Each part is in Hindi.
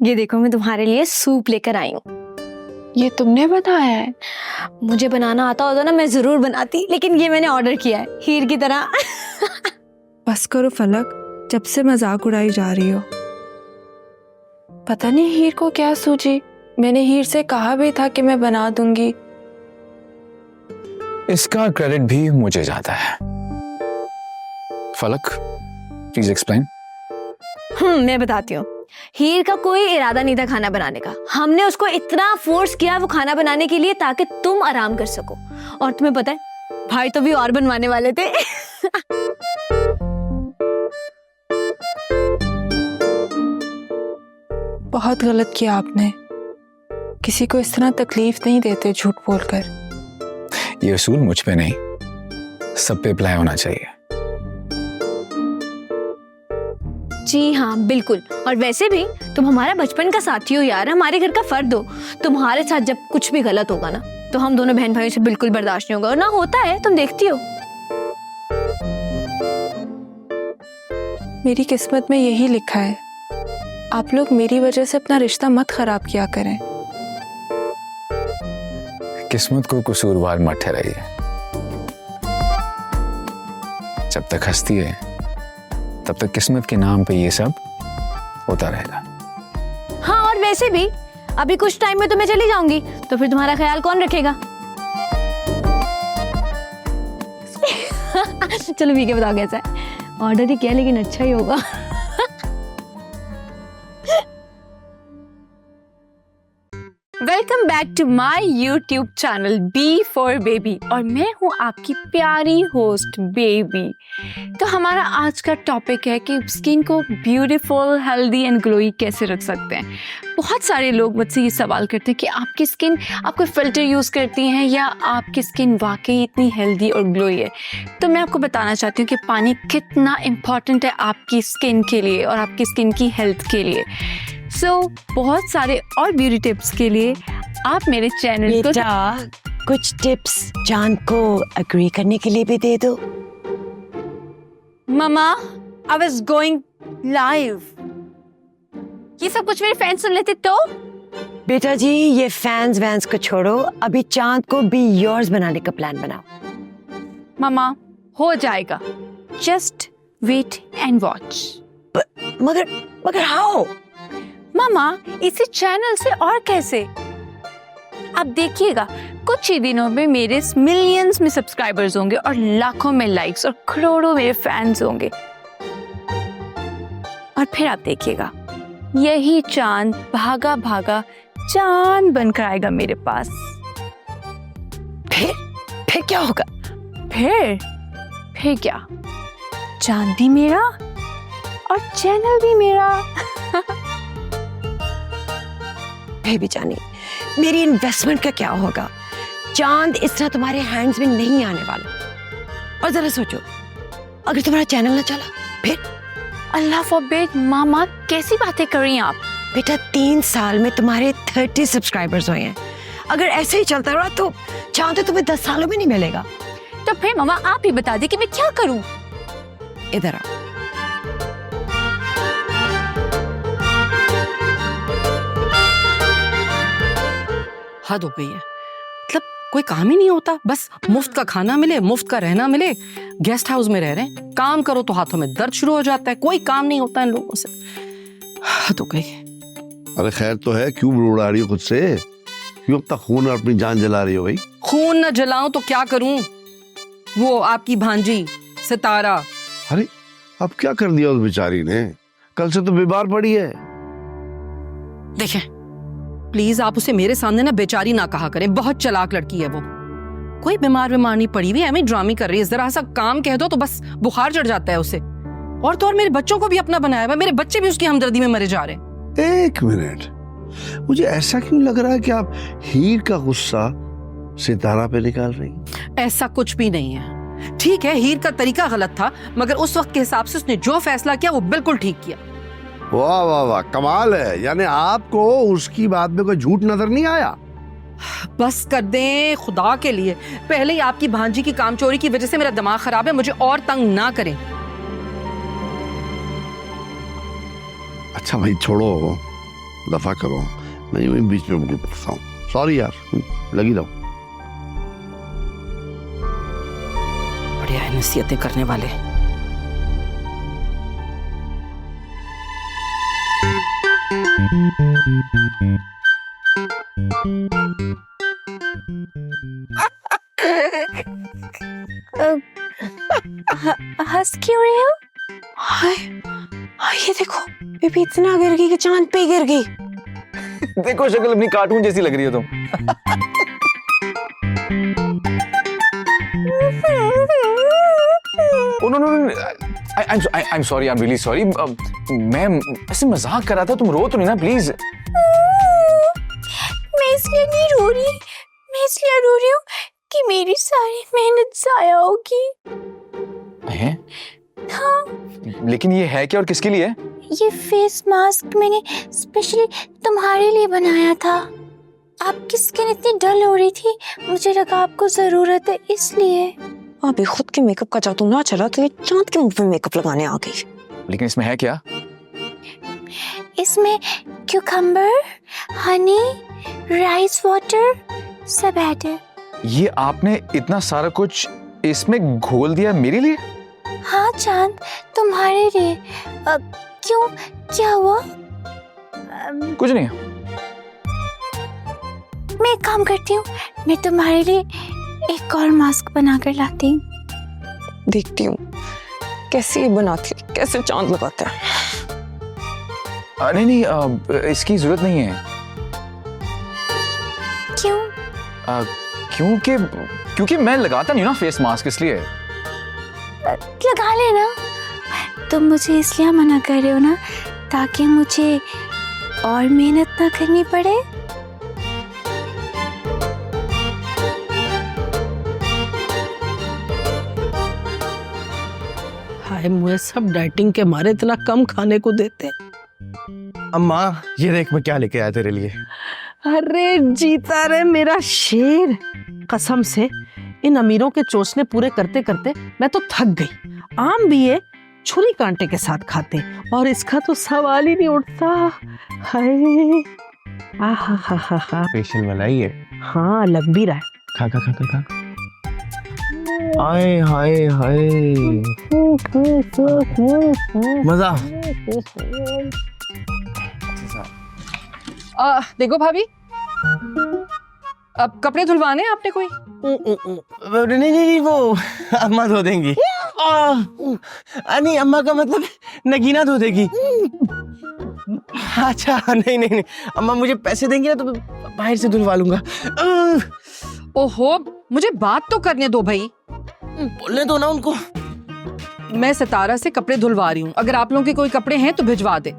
ये देखो मैं तुम्हारे लिए सूप लेकर आई हूँ। ये तुमने बनाया है? मुझे बनाना आता होता ना मैं जरूर बनाती, लेकिन ये मैंने ऑर्डर किया है हीर की तरह। बस करो फलक, जब से मजाक उड़ाई जा रही हो। पता नहीं हीर को क्या सूझी। मैंने हीर से कहा भी था कि मैं बना दूंगी। इसका क्रेडिट भी मुझे जाता है। फलक प्लीज एक्सप्लेन। मैं बताती हूँ। हीर का कोई इरादा नहीं था खाना बनाने का। हमने उसको इतना फोर्स किया वो खाना बनाने के लिए ताकि तुम आराम कर सको। और तुम्हें पता है भाई तो भी और बनवाने वाले थे। बहुत गलत किया आपने। किसी को इस तरह तकलीफ नहीं देते झूठ बोलकर। ये उसूल मुझ पे नहीं सब पे अप्लाई होना चाहिए। जी हाँ बिल्कुल। और वैसे भी तुम हमारा बचपन का साथी हो यार, हमारे घर का फर्द हो। तुम्हारे साथ जब कुछ भी गलत होगा ना तो हम दोनों बहन भाइयों से बिल्कुल बर्दाश्त नहीं होगा। और ना होता है, तुम देखती हो। मेरी किस्मत में यही लिखा है। आप लोग मेरी वजह से अपना रिश्ता मत खराब किया करें। किस्मत को कसूरवार मत ठहराइए। जब तक हंसती है तब तक किस्मत के नाम पे ये सब होता रहेगा। हाँ और वैसे भी अभी कुछ टाइम में तो मैं चली जाऊंगी, तो फिर तुम्हारा ख्याल कौन रखेगा? चलो ठीक है, बताओ कैसा है? ऑर्डर ही किया लेकिन अच्छा ही होगा। Welcome back to my YouTube channel B for baby और मैं हूँ आपकी प्यारी होस्ट बेबी। तो हमारा आज का टॉपिक है कि स्किन को ब्यूटीफुल, हेल्दी एंड ग्लोई कैसे रख सकते हैं। बहुत सारे लोग मुझसे ये सवाल करते हैं कि आपकी स्किन, आप कोई फिल्टर यूज़ करती हैं या आपकी स्किन वाकई इतनी हेल्दी और ग्लोई है? तो मैं आपको बताना चाहती हूँ कि पानी कितना इम्पॉर्टेंट है आपकी स्किन के लिए और आपकी स्किन की हेल्थ के लिए। बहुत सारे और ब्यूटी टिप्स के लिए आप मेरे चैनल को कुछ टिप्स जान को एग्री करने के लिए भी दे दो। Mama I was going live. ये सब कुछ मेरे फैंस सुन लेते तो? बेटा जी ये फैंस वैंस को छोड़ो, अभी चांद को बी योर्स बनाने का प्लान बनाओ। मामा हो जाएगा, जस्ट वेट एंड वॉच। मगर हाउ? मामा इसी चैनल से और कैसे? आप देखिएगा कुछ ही दिनों में मेरे मिलियंस में सब्सक्राइबर्स होंगे और लाखों में लाइक्स और करोड़ों मेरे फैंस होंगे। और फिर आप देखिएगा यही चांद भागा भागा चांद बनकर आएगा मेरे पास। फिर क्या होगा? फिर क्या? चांद भी मेरा और चैनल भी मेरा। बेबी जानी मेरी इन्वेस्टमेंट का क्या होगा? चांद इस तरह तुम्हारे हैंड्स में नहीं आने वाला। और जरा सोचो अगर तुम्हारा चैनल ना चला फिर? अल्लाह फॉरबिड। मामा कैसी बातें कर रही हैं आप? बेटा 3 साल में तुम्हारे 30 सब्सक्राइबर्स हुए हैं। अगर ऐसे ही चलता रहा तो चांद तो तुम्हें 10 सालों में नहीं मिलेगा। तो फिर मामा आप ही बता दे कि मैं क्या करूं? इधर आओ। हद हो गई है। मतलब कोई काम ही नहीं होता, बस मुफ्त का खाना मिले, मुफ्त का रहना मिले। गेस्ट हाउस में रह रहे हैं, काम करो तो हाथों में दर्द शुरू हो जाता है। कोई काम नहीं होता इन लोगों से। हद हो गई। अरे खैर तो है, क्यों बुड़बुड़ा रही हो खुद से? क्यों अपना खून और अपनी जान जला रही हो भाई? खून न जलाऊं तो क्या करूं? वो आपकी भांजी सितारा। अरे अब क्या कर दिया उस बेचारी ने? कल से तो बीमार पड़ी है। देखें प्लीज आप उसे मेरे सामने ना बेचारी ना कहा करें, बहुत चालाक लड़की है वो। कोई बीमार नहीं पड़ी हुई, हमें ड्रामे कर रही है। जरा सा काम कह दो तो बस बुखार चढ़ जाता है उसे। और तो और मेरे बच्चों को भी अपना बनाया हुआ, मेरे बच्चे भी उसकी हमदर्दी में मरे जा रहे हैं। एक मिनट, मुझे ऐसा क्यों लग रहा है कि आप हीर का गुस्सा सितारा पे निकाल रही? ऐसा कुछ भी नहीं है। ठीक है हीर का तरीका गलत था, मगर उस वक्त के हिसाब से उसने जो फैसला किया वो बिल्कुल ठीक किया। वाह वाह वाह, कमाल है। यानी आपको उसकी बात में कोई झूठ नजर नहीं आया? बस कर दें खुदा के लिए। पहले ही आपकी भांजी की कामचोरी की वजह से मेरा दिमाग खराब है, मुझे और तंग ना करें। अच्छा भाई छोड़ो, दफा करो, मैं यूं ही बीच में बोल पड़ता हूँ। सॉरी यार, लगी रहो। बढ़िया है नसीहतें करने वाले। हंस क्यों रहे हो? हाय हाय, ये देखो बेबी इतना गिर गई कि चांद पे गिर गई। देखो शक्ल अपनी कार्टून जैसी लग रही हो तुम। Oh, no, no, no. I'm sorry. I'm really sorry. मैं ऐसे मजाक कर रहा था, तुम रो तो नहीं ना प्लीज। मैं इसलिए नहीं रो रही, मैं इसलिए रो रही हूँ कि मेरी सारी मेहनत जाया होगी। हैं? हाँ, लेकिन ये है क्या और किसके लिए? ये फेस मास्क मैंने स्पेशली तुम्हारे लिए बनाया था। आपकी स्किन इतनी डल हो रही थी, मुझे लगा आपको जरूरत है इसलिए। अभी खुद के मेकअप का जादू ना चला तो ये चांद के मुंह पे मेकअप लगाने आ गई। लेकिन इसमें है क्या? इसमें क्यूकम्बर, हनी, राइस वाटर सब ऐड है। ये आपने इतना सारा कुछ इसमें घोल दिया मेरे लिए? हाँ चांद, तुम्हारे लिए। क्यों, क्या हुआ? कुछ नहीं। मैं एक काम करती हूँ, मैं तुम्हारे लिए एक और मास्क बना कर लाती हूँ। देखती हूँ कैसे ये बनाती है, कैसे चांद लगाता है। नहीं, इसकी जरूरत नहीं है। क्यों? क्योंकि मैं लगाता नहीं ना फेस मास्क, इसलिए। लगा लेना। तुम मुझे इसलिए मना कर रहे हो ना ताकि मुझे और मेहनत ना करनी पड़े। हाय, मुझे सब डाइटिंग के मारे इतना कम खाने को देते। अम्मा ये देख मैं क्या लेके आया तेरे लिए। अरे जीता रे मेरा शेर, कसम से इन अमीरों के चोचले पूरे करते करते मैं तो थक गई। आम भी ये छुरी कांटे के साथ खाते और इसका तो सवाल ही नहीं उठता। हाय, आहा, फेशियल वाला ही है। हाँ लग भी रहा है। खा खा खा खा खा। हाय हाय हाय, मजा। देखो भाभी, अब कपड़े धुलवाने हैं आपने कोई? नहीं नहीं नहीं, वो अम्मा धो देंगी। नहीं, अम्मा का मतलब नगीना धो देगी। अच्छा नहीं नहीं नहीं, अम्मा मुझे पैसे देंगी ना तो बाहर से धुलवा लूंगा। ओहो, मुझे बात तो करने दो भाई। बोलने दो ना उनको। मैं सितारा से कपड़े धुलवा रही हूँ, अगर आप लोगों के कोई कपड़े हैं तो भिजवा दे।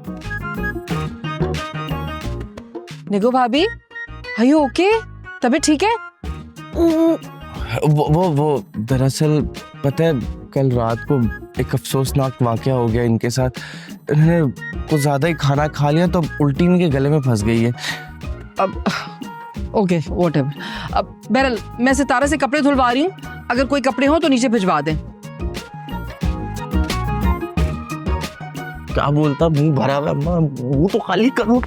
निगो भाभी, are you okay? तबीयत ठीक है? वो दरअसल पता है, कल रात को एक अफसोसनाक वाकया हो गया इनके साथ। इन्होंने कुछ ज्यादा ही खाना खा लिया तो उल्टी इनके गले में फंस गई है। अब ओके व्हाटएवर। अब बहरहाल मैं सितारा से कपड़े धुलवा रही हूँ, अगर कोई कपड़े हो तो नीचे भिजवा दें। क्या बोलता, मुंह भरा हुआ अम्मा, मुंह तो खाली करो।